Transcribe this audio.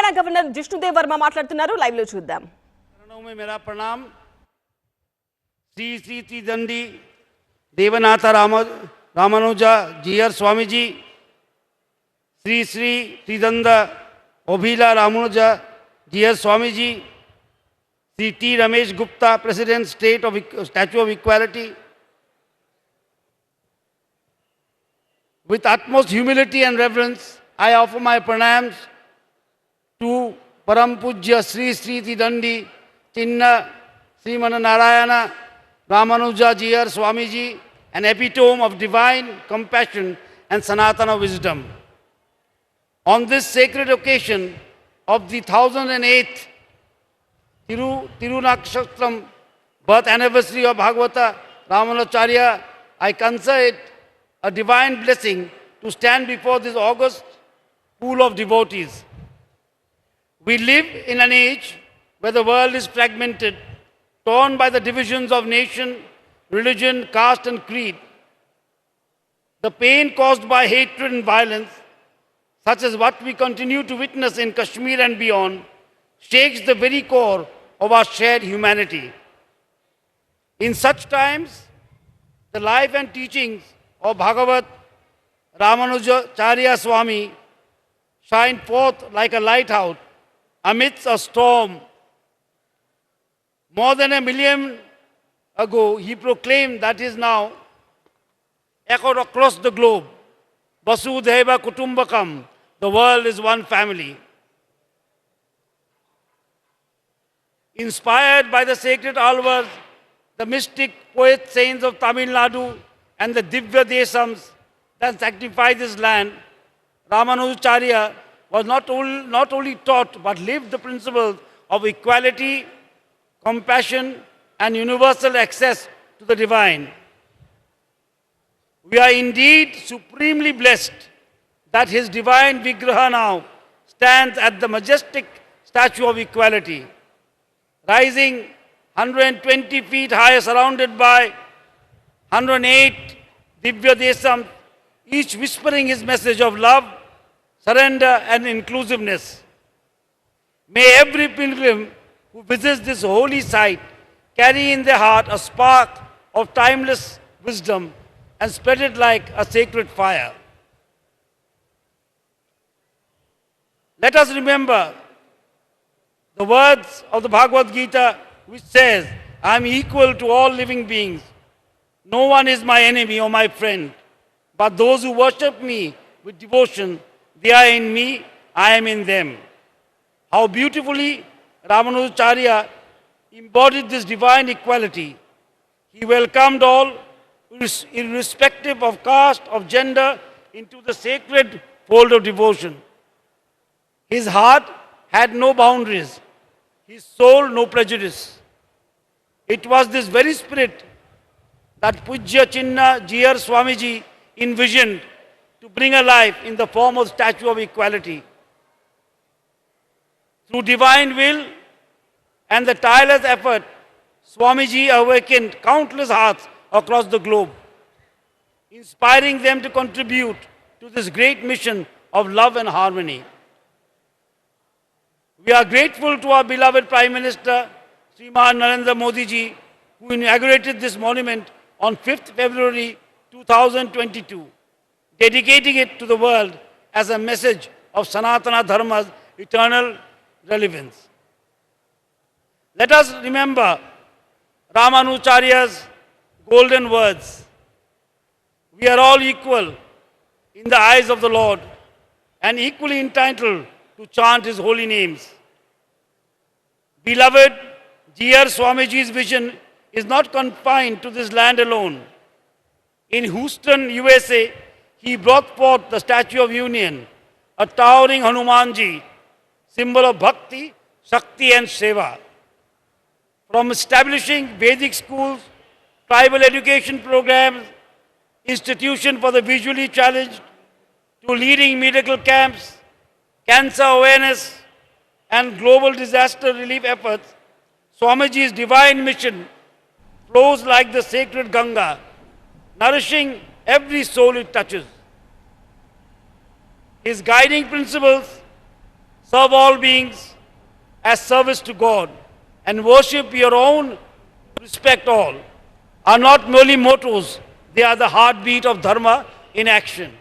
Telangana governor Jishnu Dev Varma మాట్లాడుతున్నారు. Live లో చూద్దాం. में मेरा प्रणाम Shri Shri Tridandi Devanath Ramanuja Jeeyar Swami ji, Shri Shri Tridanda Ahobila Ramanuja Jeeyar Swami ji, Shri T Ramesh Gupta president state of statue of equality. With utmost humility and reverence, I offer my pranams to Param Pujya Sri Sri Tidandi Chinna Srimana Narayana Ramanuja Jiyar Swamiji, an epitome of divine compassion and Sanatana wisdom. On this sacred occasion of the 1008th Tirunakshatram birth anniversary of Bhagavata Ramanacharya, I consider it a divine blessing to stand before this august pool of devotees. We live in an age where the world is fragmented, torn by the divisions of nation, religion, caste and creed. The pain caused by hatred and violence, such as what we continue to witness in Kashmir and beyond, shakes the very core of our shared humanity. In such times, the life and teachings of Bhagavat Ramanujacharya Swami shine forth like a lighthouse amidst a storm. More than 1 million ago, he proclaimed that is now echoed across the globe. Vasudhaiva Kutumbakam, the world is one family. Inspired by the sacred alvars, the mystic poet saints of Tamil Nadu, and the Divya Desams that sanctify this land, Ramanujacharya was not only taught but lived the principles of equality, compassion, and universal access to the divine. We are indeed supremely blessed that his divine Vigraha now stands at the majestic statue of equality, rising 120 feet high, surrounded by 108 Divya Desams, each whispering his message of love, surrender and inclusiveness. May every pilgrim who visits this holy site carry in their heart a spark of timeless wisdom and spread it like a sacred fire. Let us remember the words of the Bhagavad Gita, which says, I am equal to all living beings. No one is my enemy or my friend, but those who worship me with devotion, they are in me, I am in them. How beautifully Ramanujacharya embodied this divine equality. He welcomed all, irrespective of caste, of gender, into the sacred fold of devotion. His heart had no boundaries, his soul no prejudice. It was this very spirit that Pujya Chinna Jiyar Swamiji envisioned to bring alive in the form of statue of equality. Through divine will and the tireless effort, Swamiji awakened countless hearts across the globe, inspiring them to contribute to this great mission of love and harmony. We are grateful to our beloved Prime Minister, Sriman Narendra Modi ji, who inaugurated this monument on 5th February 2022, dedicating it to the world as a message of Sanatana Dharma's eternal relevance. Let us remember Ramanujacharya's golden words. We are all equal in the eyes of the Lord and equally entitled to chant his holy names. Beloved, Jiyar Swamiji's vision is not confined to this land alone. In Houston, USA, he brought forth the Statue of Union, a towering Hanumanji, symbol of bhakti, shakti and seva. From establishing Vedic schools, tribal education programs, institution for the visually challenged, to leading medical camps, cancer awareness, and global disaster relief efforts, Swamiji's divine mission flows like the sacred Ganga, nourishing every soul it touches. His guiding principles serve all beings as service to God, and worship your own, respect all, are not merely mottos, they are the heartbeat of Dharma in action.